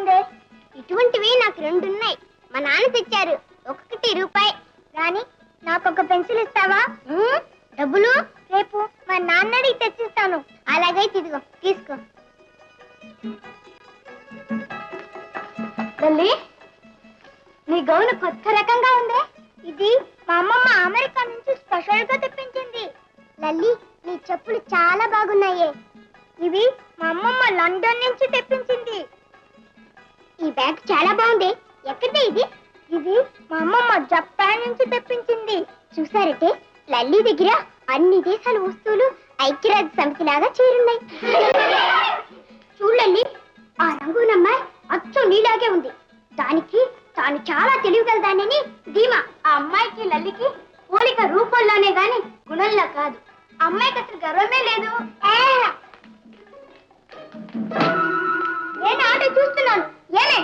ఉంది. ఇటువంటివి నాకు 2 ఉన్నాయి. మా నాన్న తెచ్చారు. ఒక్కొక్కటి రూపాయి. రాని నాకొక పెన్సిల్ ఇస్తావా? డబ్బులు రేపు మా నాన్న అడిగి తెచ్చిస్తాను. అలాగైతే ఇదిగో తీసుకో. లల్లి, నీ గౌను కొత్త రకంగా ఉంది. ఇది మా అమ్మమ్మ అమెరికా నుంచి స్పెషల్ గా తెప్పించింది. లల్లి, నీ చెప్పులు చాలా బాగున్నాయి. ఇవి మా అమ్మమ్మ లండన్ నుంచి తెప్పించింది. ఈ బ్యాగ్ చాలా బాగుంది. ఎక్కడే ఇది? ఇది మా అమ్మమ్మ జపాన్ నుంచి తెప్పించింది. చూసారంటే లల్లి దగ్గర అన్ని దేశాల వస్తువులు ఐక్యరాజ్య సమితి లాగా చేరున్నాయి. చూడండి, ఆ రంగునమ్మాయి అచ్చం నీలాగే ఉంది. దానికి తాను చాలా తెలియగలదానని ధీమా. ఆ అమ్మాయికి లల్లికి పోలిక రూపంలోనే గాని గుణంలో కాదు. అమ్మాయికి అసలు గర్వమే లేదు. నేను ఆట చూస్తున్నాను. ఏమే,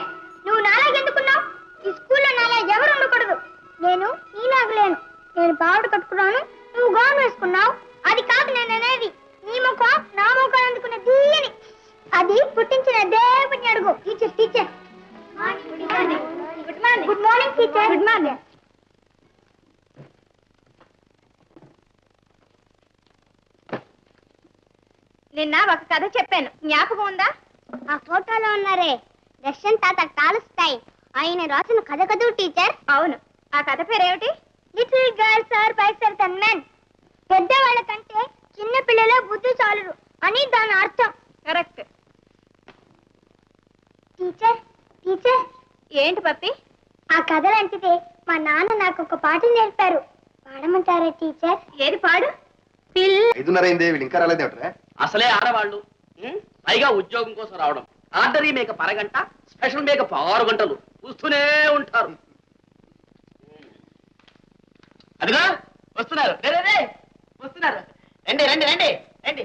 నువ్వు నాలాగెందుకున్నావు? ఈ స్కూల్లో నాలా ఎవరు ఉండకూడదు. నేను నీలాగలేను. నేను పావుడు కట్టుకున్నాను, నువ్వు గౌన్ వేసుకున్నావు. అది కాదు నేను అనేది. నీ ముఖం నా ముఖం అందుకున్న దీని అది పుట్టించిన దేవుడిని అడుగు. Teacher teacher good morning. Good morning teacher. Good morning. నిన్న ఒక కథ చెప్పాను, జ్ఞాపకం ఉందా? ఆ ఫోటోలో ఉన్నారే రష్యన్ తాత టాల్స్టాయ్, ఆయన రాసిన కథ కదూ టీచర్? అవును. ఆ కథ పేరేమిటి? Little girls are wiser than men. పెద్దవాళ్ళ కంటే చిన్న పిల్లల బుద్ధి చాలురు అని దాని అర్థం. కరెక్ట్. Teacher teacher. ఏంటి పప్పి? ఆ కథ లాంటిదే మా నాన్న నాకు ఒక పాట నేర్పారు. పాడమంటారా టీచర్? ఏది పాడు? ఇంకా రాలేదేమిట్రా? అసలే ఆడవాళ్ళు, పైగా ఉద్యోగం కోసం రావడం. ఆర్డరీ మేకప్ అరగంట, స్పెషల్ మేకప్ 6 గంటలు చూస్తూనే ఉంటారు. అదిగా వస్తున్నారు. వస్తున్నారు. రండి రండి రండి రండి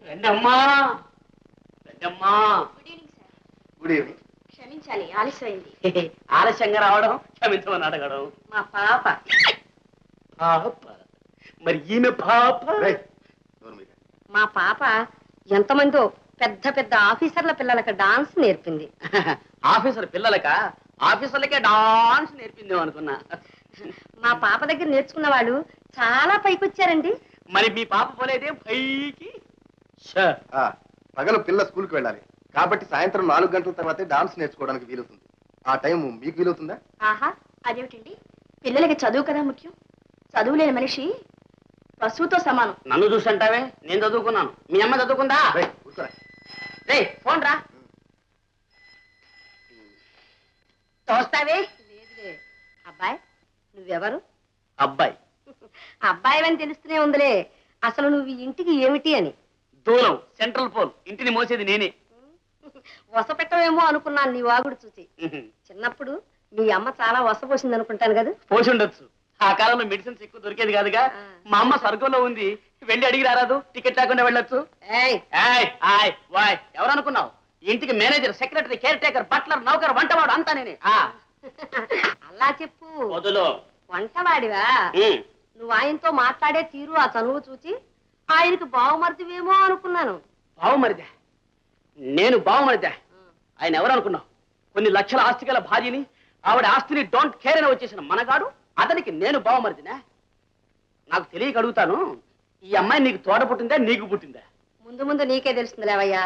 రండి అమ్మా, రండి అమ్మా. Good evening. క్షమించాలి, ఆలస్యమైంది. ఆలస్యంగా రావడం, క్షమించమని అడగడం. మా పాప. పాప? మరి ఈమె పాప? మా పాప ఎంతమందో పెద్ద పెద్ద ఆఫీసర్ల పిల్లలకు డాన్స్ నేర్పింది. ఆఫీసర్ పిల్లలక? ఆఫీసర్లకే డాన్స్ నేర్పింది అనుకున్నా. మా పాప దగ్గర నేర్చుకున్న వాళ్ళు చాలా పైకి వచ్చారండి. మరి మీ పాప పోలేదే పైకి? పగలు పిల్ల స్కూల్కి వెళ్ళాలి కాబట్టి సాయంత్రం 4 గంటల తర్వాతే డాన్స్ నేర్చుకోవడానికి వీలవుతుంది. ఆ టైం మీకు వీలవుతుందా? ఆహా, అదేమిటండి, పిల్లలకి చదువు కదా ముఖ్యం. చదువు లేని మనిషి పశువుతో సమానం. నన్ను చూసంటావే, నేను చదువుకున్నాను. మీ అమ్మ చదువుకుందా? రే ఫోన్ రా. చూస్తావే? లేదులే. అబ్బాయి, నువ్వెవరు? అబ్బాయి. అబ్బాయి అని తెలుస్తూనే ఉందిలే. అసలు నువ్వు ఇంటికి ఏమిటి అని? దూరం, సెంట్రల్ పోల్. ఇంటిని మోసేది నేనే. వసపెట్టవేమో అనుకున్నాను నీ వాగుడు చూసి. చిన్నప్పుడు మీ అమ్మ చాలా వసపోసింది అనుకుంటాను కదా? పోసి ఉండొచ్చు. ఆ కాలంలో మెడిసిన్స్ ఎక్కువ దొరికేది కాదుగా. మా అమ్మ స్వర్గంలో ఉంది, వెళ్ళి అడిగి రారాదు, టికెట్ లేకుండా వెళ్ళొచ్చు. ఎవరు అనుకున్నావు? ఇంటికి manager, secretary, caretaker, butler, నౌకర్, వంటవాడు అంతా నేనే. అలా చెప్పు. వదులు. వంటవాడివా? నువ్వు ఆయనతో మాట్లాడే తీరు, ఆ చనువు చూసి ఆయనకి బావమరిదివేమో అనుకున్నాను. బావమరిదా? నేను బావమరిదా? ఆయన ఎవరు అనుకున్నావు? కొన్ని లక్షల ఆస్తి గల భార్యని, ఆవిడ ఆస్తిని డోంట్ కేర్ అని వచ్చేసిన మనగాడు, అతనికి నేను బావమరిదినా? నాకు తెలియక అడుగుతాను, ఈ అమ్మాయి నీకు తోడ పుట్టిందా, నీకు పుట్టిందా? ముందు ముందు నీకే తెలుస్తుంది లేవయ్యా.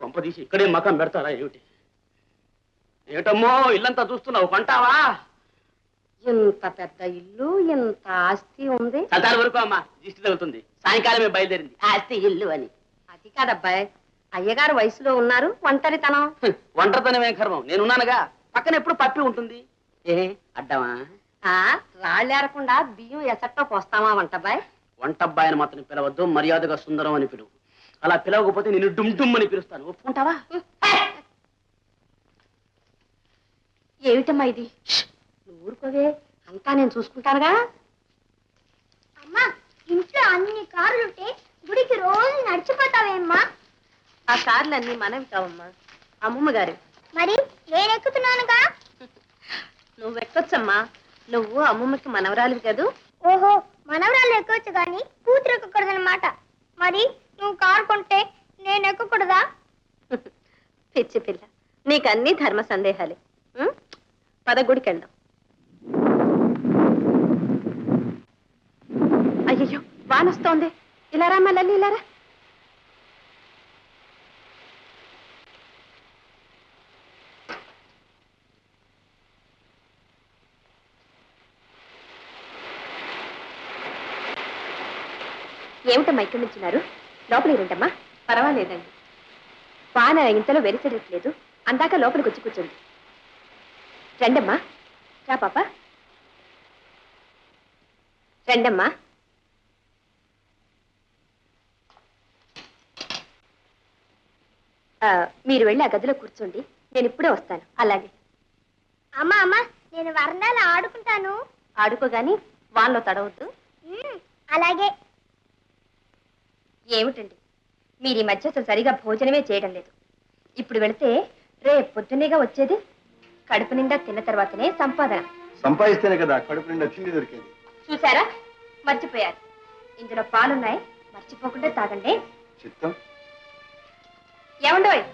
కొంపదీసి ఇక్కడే మకం పెడతారా ఏమిటి? ఏటమ్మో ఇల్లంతా చూస్తున్నావు, కొంటావా? ఇంత పెద్ద ఇల్లు, ఇంత ఆస్తి ఉంది. చల్లారి వరకు అమ్మా, దిష్టి తగులుతుంది. సాయంకాలమే బయలుదేరింది ఆస్తి ఇల్లు అని. అది కాదబ్బాయి, అయ్యగారు వయసులో ఉన్నారు, ఒంటరితనం. ఒంటరితనమే కర్మం, నేనున్నానుగా. పక్కన ఎప్పుడు పప్పి ఉంటుంది. ఏ అడ్డమా? రాళ్ళేరకుండా బియ్యం ఎసట్లో పోస్తామా వంటబ్బాయి? వంటబ్బాయిని మాత్రం పిలవద్దు, మర్యాదగా సుందరం అని పిలువు. అలా పిలవకపోతే నేను డుమ్ డుమ్ అని పిలుస్తాను. ఒప్పుకుంటావా? ఏమిటమ్మా ఇది? నువ్వు ఊరుకోవే, అంతా నేను చూసుకుంటానుగా. అమ్మా, ఇంట్లో అన్ని కార్లుంటే గుడికి రోజు నడిచిపోతావేమ్మా? ఆ కార్లన్నీ మనవి కావమ్మా, అమ్మమ్మ గారు. మరి నేను ఎక్కుతున్నానుగా. నువ్వు ఎక్కొచ్చమ్మా, నువ్వు అమ్మమ్మకి మనవరాలివి కదూ. ఓహో, మనవరాలు ఎక్కవచ్చు గాని కూతురు ఎక్కకూడదన్నమాట. మరి నువ్వు కారు కొంటే నేను ఎక్కకూడదా? పిచ్చి పిల్ల, నీకన్నీ ధర్మ సందేహాలే. పద గుడికి వెళ్దాం. అయ్యో వానొస్తోంది. ఇలా రా మళ్ళీ, ఇలా రా. ఏమిటమ్మా ఇక్కడి నుంచున్నారు? లోపలికి రండమ్మా. పర్వాలేదండి, వాన ఇంతలో వెలిసెడట్లేదు, అందాక లోపలికి వచ్చి కూర్చోండి. రండమ్మా. రా పాప, రండమ్మా. మీరు వెళ్ళి ఆ గదిలో కూర్చోండి, నేను ఇప్పుడే వస్తాను. అలాగే. అమ్మా అమ్మా, నేను వరండాలో ఆడుకుంటాను. ఆడుకోగాని వానలో తడవద్దు. అలాగే. ఏమిటండి మీరు ఈ మధ్య అసలు సరిగా భోజనమే చేయడం లేదు. ఇప్పుడు వెళితే రేపు పొద్దున్నేగా వచ్చేది. కడుపు నిండా తిన్న తర్వాతనే సంపాదన. సంపాదిస్తేనే కదా కడుపు నిండా తిండి దొరికేది. చూసారా, మర్చిపోయారు. ఇందులో పాలున్నాయి, మర్చిపోకుండా తాగండి. చిత్తం. ఏమండోయ్,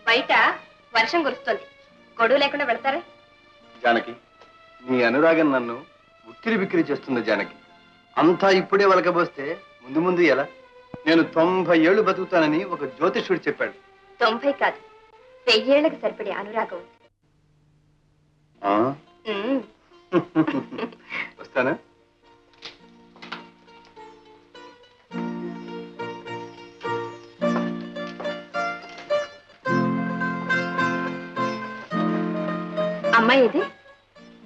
బయట వర్షం కురుస్తుంది, గొడుగు లేకుండా వెళతారే? జానకి, నీ అనురాగం నన్ను ఉక్కిరి బిక్కిరి చేస్తుంది జానకి. అంతా ఇప్పుడే వలకబోస్తే ముందు ముందు ఎలా? నేను 90 ఏళ్ళు బతుకుతానని ఒక జ్యోతిష్యుడు చెప్పాడు. 90 కాదు, 1000 ఏళ్లకు సరిపడే అనురాగం ఉంది. వస్తానా? అమ్మాయి ఇది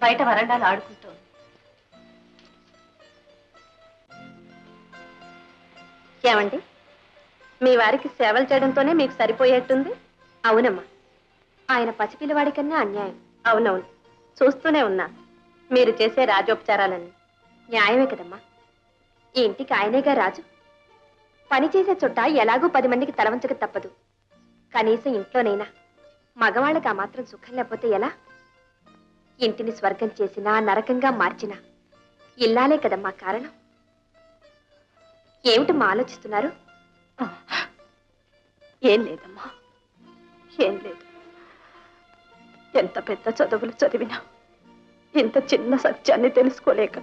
బయట వరండాలు ఆడుకుంటోంది. ఏమండి, మీ వారికి సేవలు చేయడంతోనే మీకు సరిపోయేట్టుంది. అవునమ్మా, ఆయన పసిపిల్లవాడి కన్నా అన్యాయం. అవునవును, చూస్తూనే ఉన్నా మీరు చేసే రాజోపచారాలన్నీ. న్యాయమే కదమ్మా, ఈ ఇంటికి ఆయనేగా రాజు. పని చేసే చుట్ట ఎలాగూ 10 మందికి తలవంచక తప్పదు. కనీసం ఇంట్లోనైనా మగవాళ్ళకి ఆ మాత్రం సుఖం లేకపోతే ఎలా? ఇంటిని స్వర్గం చేసినా నరకంగా మార్చినా ఇల్లాలే కదమ్మా కారణం. ఏమిటమ్మా ఆలోచిస్తున్నారు? ఏం లేదమ్మా, ఏం లేదు. ఎంత పెద్ద చదువులు చదివినా ఇంత చిన్న సత్యాన్ని తెలుసుకోలేక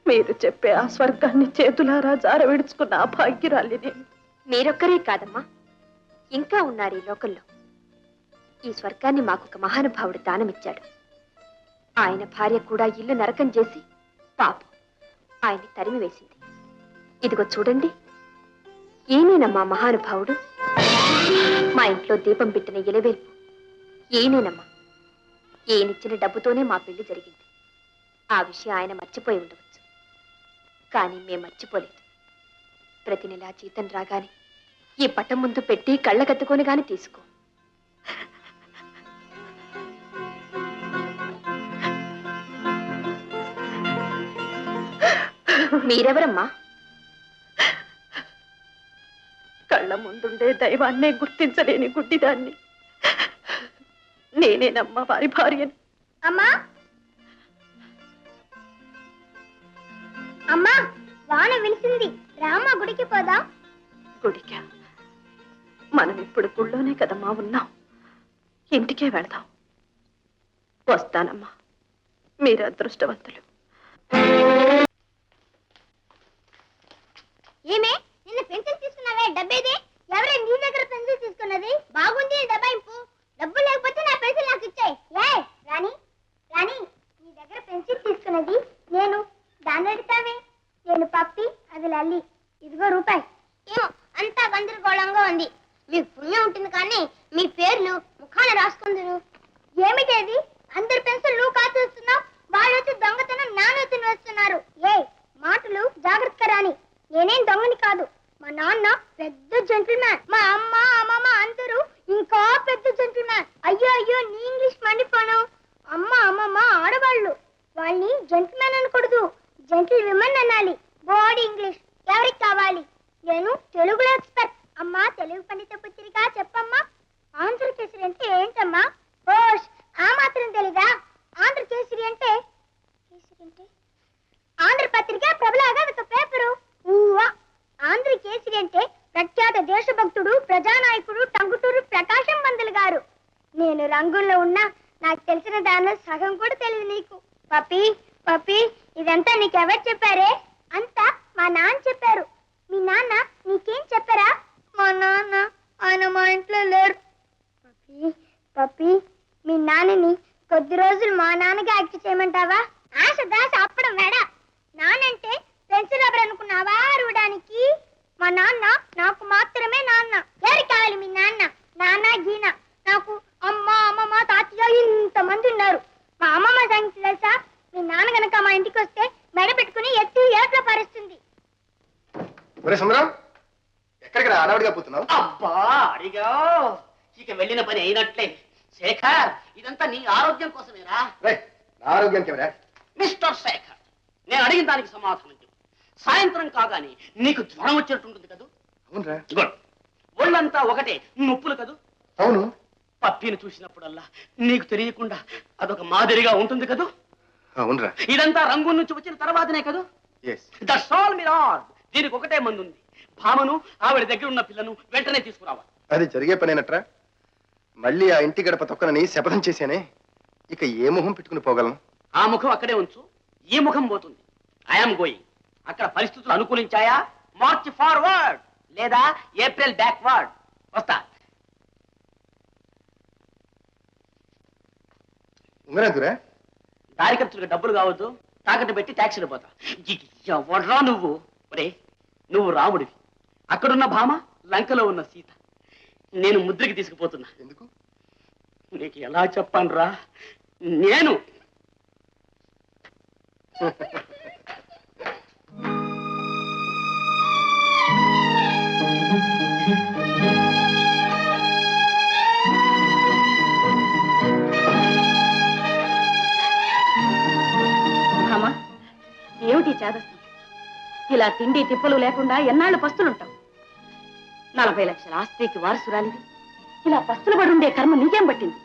మీరు చెప్పే ఆ స్వర్గాన్ని చేతులారా జార విడుచుకున్న ఆ భాగ్యురాలి నేను. మీరొక్కరే కాదమ్మా, ఇంకా ఉన్నారు ఈ లోకంలో. ఈ స్వర్గాన్ని మాకొక మహానుభావుడు దానమిచ్చాడు. ఆయన భార్య కూడా ఇల్లు నరకం చేసి పాపం ఆయన్ని తరిమి వేసింది. ఇదిగో చూడండి, ఈయనేనమ్మా మహానుభావుడు. మా ఇంట్లో దీపం పెట్టిన ఇలవేల్పు ఈయనేనమ్మా. ఈయనిచ్చిన డబ్బుతోనే మా పెళ్లి జరిగింది. ఆ విషయం ఆయన మర్చిపోయి ఉండవచ్చు, కానీ మేం మర్చిపోలేదు. ప్రతి నెలా జీతం రాగానే ఈ పట్టం ముందు పెట్టి కళ్ళకత్తుకొని గాని తీసుకో. మీరెవరమ్మా? కళ్ళ ముందుండే దైవాన్నే గుర్తించలేని గుడ్డిదాన్ని నేనేనమ్మా వారి భార్యను. అమ్మా అమ్మా, వాన వెలిసింది, రామా గుడికి పోదాం. గుడికా? మనం ఇప్పుడు గుళ్ళోనే కదమ్మా ఉన్నాం, ఇంటికే వెళదాం. వస్తానమ్మా, మీరు అదృష్టవంతులు. ఏమే, నిన్న పెన్సిల్ తీసుకున్నావే, డబ్బేది? ఎవరే నీ దగ్గర పెన్సిల్ తీసుకున్నది? బాగుంది దబాయింపు. డబ్బు లేకపోతే నా పెన్సిల్ నాకు ఇచ్చేయి. ఏ రాణి, రాణి, నీ దగ్గర పెన్సిల్ తీసుకున్నది నేను. దాన్ని అడుగుతావే? నేను పప్పి, అది లల్లి. ఇదిగో రూపాయి. ఏమో అంతా గందరగోళంగా ఉంది. మీకు పుణ్యం ఉంటుంది కానీ మీ పేర్లు ముఖాన రాసుకుందరు. ఏమిటేది? అందరి పెన్సిల్ నువ్వు కాచేస్తున్నావు, వాళ్ళు వచ్చి దొంగతనం నానెత్తుని వేస్తున్నారు. ఏ మాటలు జాగ్రత్త రాని. నేనేం దొంగని కాదు. మా నాన్న పెద్ద జెంటిల్మ్యాన్, మా అమ్మ అమ్మమ్మ అందరూ ఇంకా పెద్ద జెంటిల్మ్యాన్. అయ్యో అయ్యో, నీ ఇంగ్లీష్ మండిపోను. అమ్మ అమ్మమ్మ ఆడవాళ్ళు, వాళ్ళని జెంటిల్మ్యాన్ అనకూడదు, జెంటిల్ విమెన్ అనాలి. బోర్డ్ ఇంగ్లీష్ ఎవరికి కావాలి? నేను తెలుగులో ఎక్స్పర్ట్. అమ్మా, తెలుగు పండిత పుత్రిక చెప్పమ్మా. ఆంధ్రకేసరి అంటే ఏంటమ్మా? ఓష్, ఆ మాత్రం తెలీదా? ఆంధ్రకేసరి అంటే ఆంధ్రపత్రిక, ప్రభులాగా ఒక పేపరు. ఆంధ్రకేసరి అంటే ప్రఖ్యాత దేశ దేశభక్తుడు ప్రజానాయకుడు టంగుటూరు ప్రకాశం పంతులు గారు. నేను రంగుల్లో ఉన్నా నాకు తెలిసిన దానిలో సగం కూడా తెలియదు నీకు. పప్పి పప్పి ఇదంతా నీకెవరు చెప్పారే? అంతా మా నాన్న చెప్పారు. మీ నాన్న నీకేం చెప్పారా? మా నాన్న ఆయన మా ఇంట్లో లేరు. పప్పి పప్పి మీ నాన్నని కొద్ది రోజులు మా నాన్నగా యాక్ట్ చేయమంటావా? ఆశ దాశ అప్పడం వేడ. నానంటే పెన్సిల్ రబ్బర్ అనుకున్నావా అరవడానికి? మా నాన్న నాకు మాత్రమే నాన్న. ఎవరికి కావాలి మీ నాన్న? నాన్న గీన నాకు అమ్మ అమ్మమ్మ తాతయ్య ఇంతమంది ఉన్నారు. మా అమ్మమ్మ సంగతి తెలుసా? మీ నాన్న గనక మా ఇంటికి వస్తే మెడ పెట్టుకుని ఎత్తి ఏట్లో పారేస్తుంది. ఎక్కడికి అడవిడిగా పోతున్నావు? అబ్బా అడిగా, ఇక వెళ్ళిన పని అయినట్లే. శేఖర్, ఇదంతా నీ ఆరోగ్యం కోసమేరా? నా ఆరోగ్యానికి మిస్టర్ శేఖర్, నేను అడిగిన దానికి సమాధానం చెప్పు. సాయంత్రం కాగానే నీకు జ్వరం వచ్చేట్టుంటుంది కదూ? అవునరా. ఒళ్ళంతా ఒకటే నొప్పులు కదూ? అవును. పప్పిని చూసినప్పుడల్లా నీకు తెలియకుండా అదొక మాదిరిగా ఉంటుంది కదూ? అవునరా. ఇదంతా రంగు నుంచి వచ్చిన తర్వాతనే కదూ? దట్స్ ఆల్ మిరార్. దీనికి ఒకటే మందు ఉంది. భామను, ఆవిడ దగ్గర ఉన్న పిల్లను వెంటనే తీసుకురావాలి. అది జరిగే పనేనట్రా. మళ్ళీ ఆ ఇంటి గడప తొక్కనని శపథం చేశానే, ఇక ఏ ముఖం పెట్టుకుని పోగలను? ఆ ముఖం అక్కడే ఉంచు, ఈ ముఖం పోతుంది. I'm going. అక్కడ పరిస్థితులు అనుకూలించాయా మార్చ్ ఫార్వర్డ్, లేదా ఏప్రిల్ బ్యాక్వర్డ్. వస్తా. ఉంగరంతురా? దారి ఖర్చులకు డబ్బులు కావద్దు, తాకట్టు పెట్టి ట్యాక్సీలు పోతా. ఎవడ్రా నువ్వు? ఒరే, నువ్వు రాముడివి, అక్కడున్న భామ లంకలో ఉన్న సీత. నేను ముద్రకి తీసుకుపోతున్నా. ఎందుకు? నీకు ఎలా చెప్పానురా? నేను భామ, ఏమిటి చేదస్తం? ఇలా తిండి తిప్పలు లేకుండా ఎన్నాళ్ళు పస్తులుంటావు? 40 లక్షల ఆస్తికి వారసురాలివి ఇలా పస్తులు పడుండే కర్మ నీకేం పట్టింది?